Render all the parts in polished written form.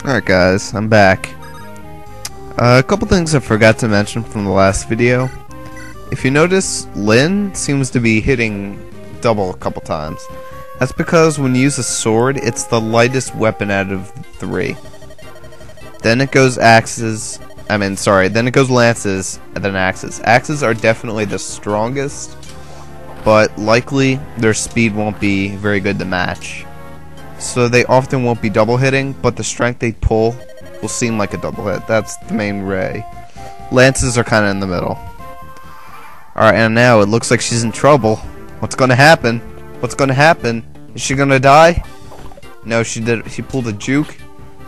Alright guys, I'm back. A couple things I forgot to mention from the last video. If you notice, Lynn seems to be hitting double a couple times. That's because when you use a sword, it's the lightest weapon out of the three. Then it goes axes, then it goes lances, and then axes. Axes are definitely the strongest, but likely their speed won't be very good to match. So they often won't be double hitting, but the strength they pull will seem like a double hit. That's the main ray. Lances are kind of in the middle. Alright, and now it looks like she's in trouble. What's gonna happen? What's gonna happen? Is she gonna die? No, she pulled a juke.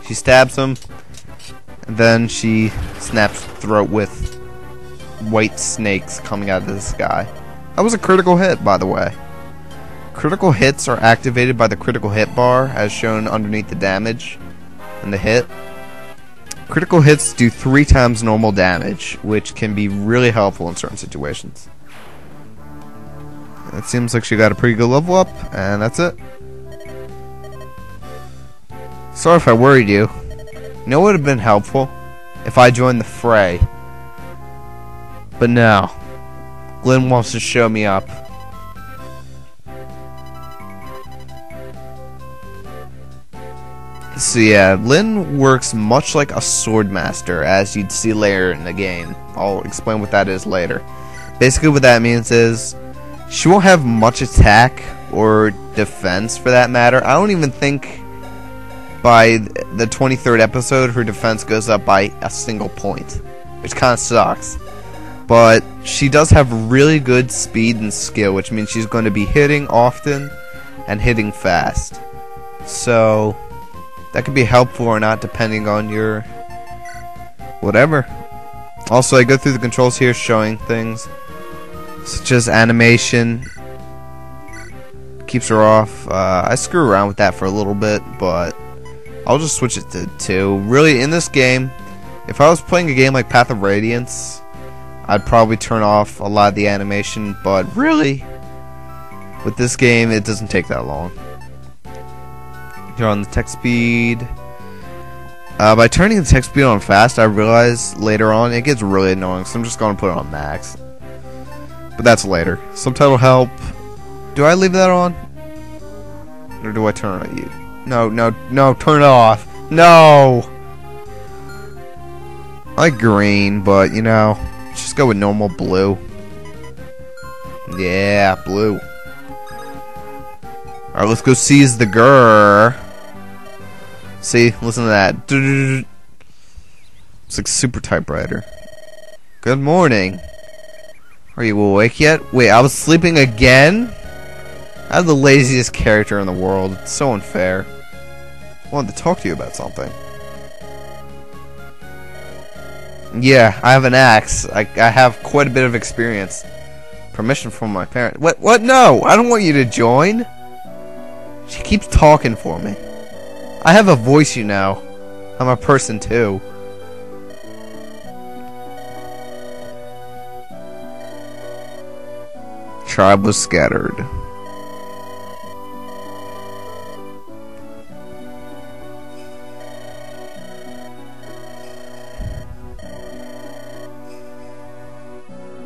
She stabs him. And then she snaps throat with white snakes coming out of the sky. That was a critical hit, by the way. Critical hits are activated by the critical hit bar, as shown underneath the damage and the hit. Critical hits do 3 times normal damage, which can be really helpful in certain situations. It seems like she got a pretty good level up, and that's it. Sorry if I worried you. You know what would have been helpful? If I joined the fray. But no. Lynn wants to show me up. So yeah, Lynn works much like a sword master, as you'd see later in the game. I'll explain what that is later. Basically what that means is, she won't have much attack or defense for that matter. I don't even think by the 23rd episode her defense goes up by a single point, which kind of sucks. But she does have really good speed and skill, which means she's going to be hitting often and hitting fast. So that could be helpful or not depending on your whatever. Also, I go through the controls here showing things such as animation. Keeps her off. I screw around with that for a little bit, but I'll just switch it to 2. Really, in this game, if I was playing a game like Path of Radiance, I'd probably turn off a lot of the animation, but really, with this game, it doesn't take that long. Here on the text speed. By turning the text speed on fast, I realize later on it gets really annoying, so I'm just going to put it on max. But that's later. Subtitle help. Do I leave that on? Or do I turn it on you? No, turn it off. No! I like green, but you know, let's just go with normal blue. Yeah, blue. Alright, let's go seize the girl. See, listen to that. It's like super typewriter. Good morning. Are you awake yet? Wait, I was sleeping again? I'm the laziest character in the world. It's so unfair. I wanted to talk to you about something. Yeah, I have an axe. I have quite a bit of experience. Permission from my parents. What? No! I don't want you to join! She keeps talking for me. I have a voice, you know. I'm a person, too. Tribe was scattered.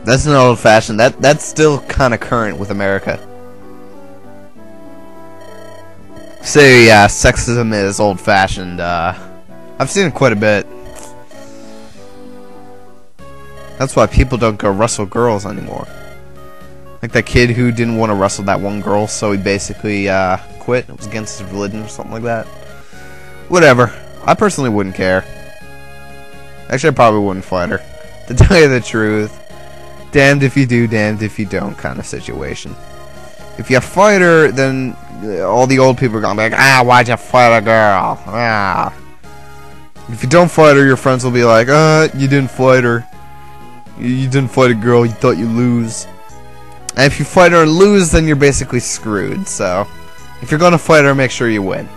That's not old-fashioned. That's still kind of current with America. So yeah, sexism is old-fashioned. I've seen it quite a bit. That's why people don't go wrestle girls anymore. Like that kid who didn't want to wrestle that one girl, so he basically quit. It was against his religion or something like that. Whatever. I personally wouldn't care. Actually, I probably wouldn't fight her. To tell you the truth, damned if you do, damned if you don't kind of situation. If you fight her, then all the old people are gonna be like, why'd you fight a girl? If you don't fight her, your friends will be like, you didn't fight her. You didn't fight a girl, you thought you'd lose. And if you fight her and lose, then you're basically screwed. So, if you're gonna fight her, make sure you win.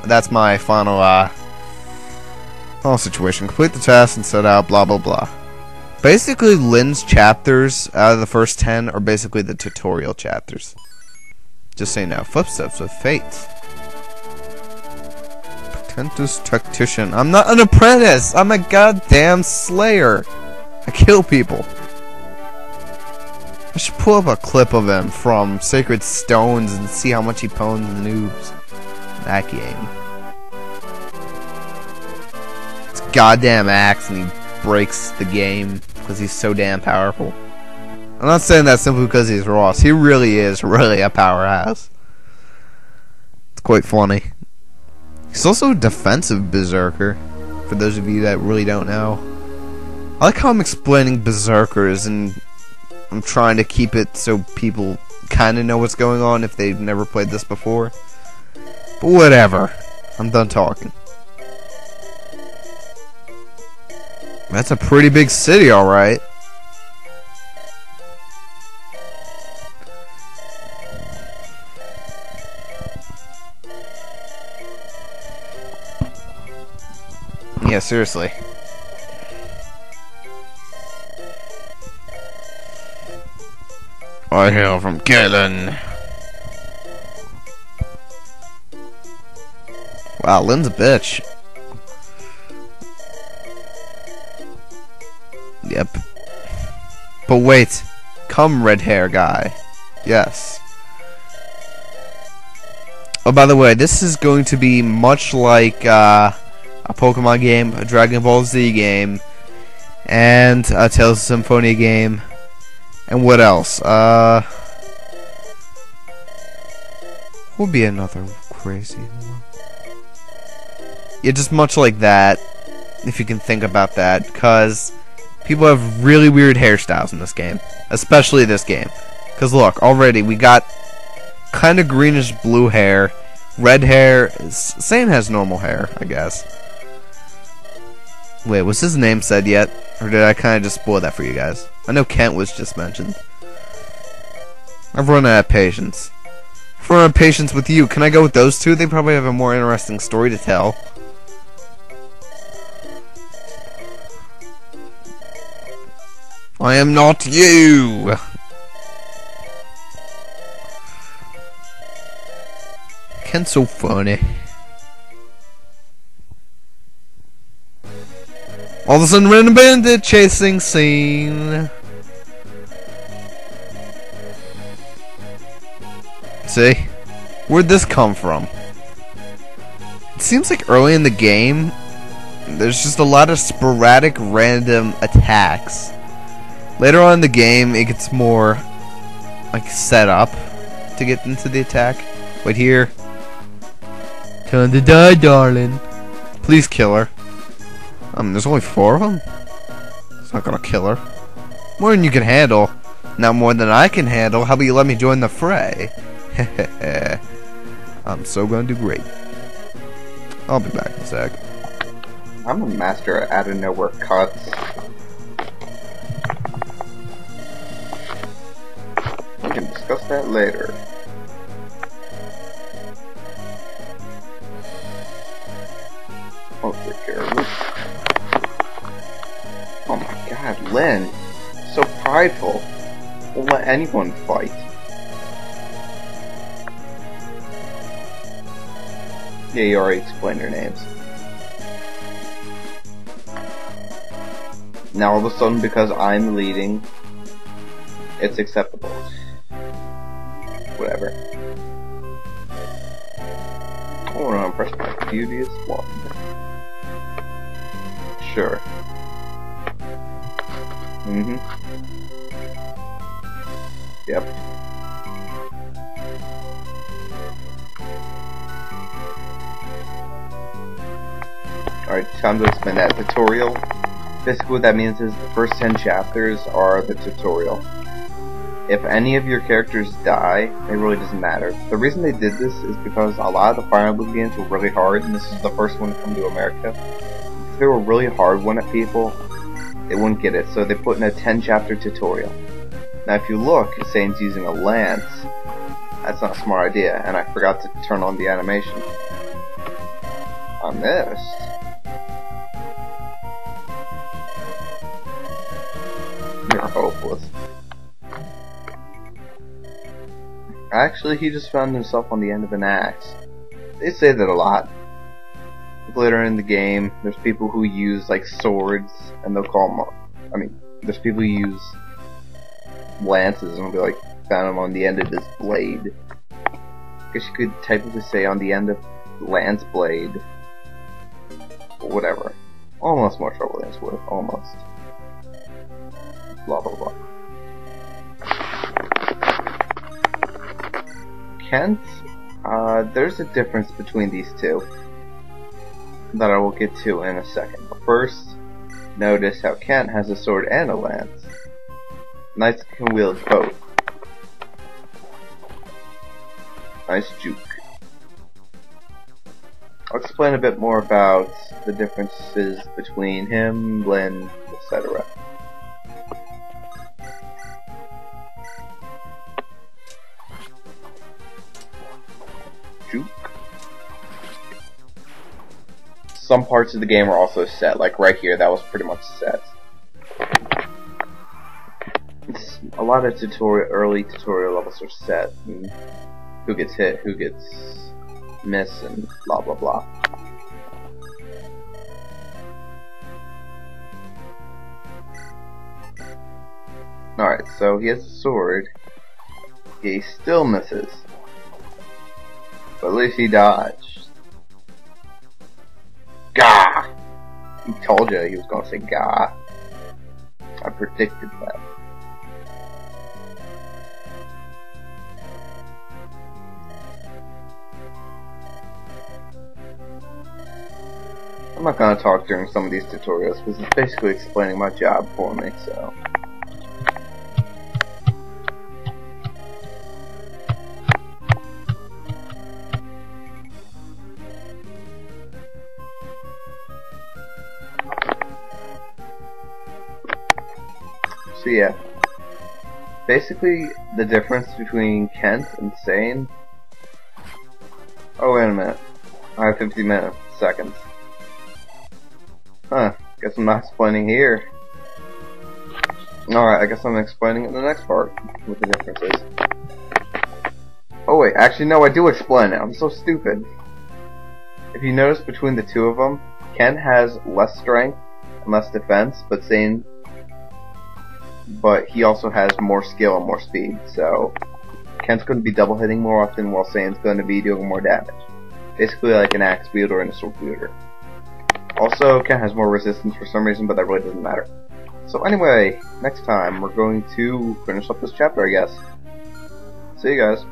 That's my final situation. Complete the task and set out, blah blah blah. Basically, Lynn's chapters out of the first 10 are basically the tutorial chapters. Just so you know. Footsteps of Fate. Apprentice tactician. I'm not an apprentice! I'm a goddamn slayer! I kill people. I should pull up a clip of him from Sacred Stones and see how much he pwns noobs. That game. It's a goddamn axe and he breaks the game because he's so damn powerful. I'm not saying that simply because he's Ross. He really is really a powerhouse. It's quite funny. He's also a defensive berserker, for those of you that really don't know. I like how I'm explaining berserkers and I'm trying to keep it so people kind of know what's going on if they've never played this before. But whatever. I'm done talking. That's a pretty big city, alright. Yeah, seriously. I hail from Kalen. Wow, Lynn's a bitch. Yep. But wait. Come, red hair guy. Yes. Oh, by the way, this is going to be much like a Pokemon game, a Dragon Ball Z game, and a Tales of Symphonia game, and what else? What would be another crazy one? Yeah, just much like that, if you can think about that, because people have really weird hairstyles in this game, especially this game. Because look, already we got kind of greenish blue hair, red hair. Sain has normal hair, I guess. Wait, was his name said yet? Or did I kind of just spoil that for you guys? I know Kent was just mentioned. I've run out of patience. I've run out of patience with you. Can I go with those two? They probably have a more interesting story to tell. I am not you! Kent's so funny. All of a sudden, random bandit chasing Sain. See? Where'd this come from? It seems like early in the game, there's just a lot of sporadic random attacks. Later on in the game, it gets more like set up to get into the attack. Wait here. Time to die, darling. Please kill her. There's only 4 of them. It's not gonna kill her. More than you can handle. Not more than I can handle. How about you let me join the fray? I'm so gonna do great. I'll be back in a sec. I'm a master at out of nowhere cuts. We can discuss that later. Oh, take care of it. Oh my god, Lynn. So prideful. Won't let anyone fight. Yeah, you already explained their names. Now all of a sudden, because I'm leading, it's acceptable. Whatever. I want to impress my beauteous one. Sure. Yep. Alright, time to explain that tutorial. Basically what that means is the first 10 chapters are the tutorial. If any of your characters die, it really doesn't matter. The reason they did this is because a lot of the Fire Emblem games were really hard, and this is the first one to come to America. If they were really hard one at people, they wouldn't get it, so they put in a 10-chapter tutorial. Now if you look, Sain's using a lance. That's not a smart idea, and I forgot to turn on the animation. I missed. You're hopeless. Actually, he just found himself on the end of an axe. They say that a lot. glitter in the game. There's people who use like swords, and they'll call them. There's people who use lances, and they'll be like found them on the end of this blade. I guess you could technically say on the end of lance blade, or whatever. Almost more trouble than it's worth. Almost. Blah blah blah. Kent, there's a difference between these two that I will get to in a second. But first, notice how Kent has a sword and a lance. Knights can wield both. Nice juke. I'll explain a bit more about the differences between him, Lynn, etc. Juke. Some parts of the game are also set, like right here, that was pretty much set. A lot of early tutorial levels are set, and who gets hit, who gets missed, and blah blah blah. Alright, so he has a sword. He still misses. But at least he dodged. Gah! He told you he was gonna say gah. I predicted that. I'm not gonna talk during some of these tutorials because it's basically explaining my job for me, so. So yeah, basically the difference between Kent and Sain. Oh wait a minute, I have 50 seconds. Huh, guess I'm not explaining here. Alright, I guess I'm explaining in the next part what the difference is. Oh wait, actually no, I do explain it, I'm so stupid. If you notice between the two of them, Kent has less strength and less defense, but he also has more skill and more speed, so Kent's going to be double hitting more often while Sain's going to be doing more damage. Basically like an axe wielder and a sword wielder. Also, Kent has more resistance for some reason, but that really doesn't matter. So anyway, next time we're going to finish up this chapter, I guess. See you guys.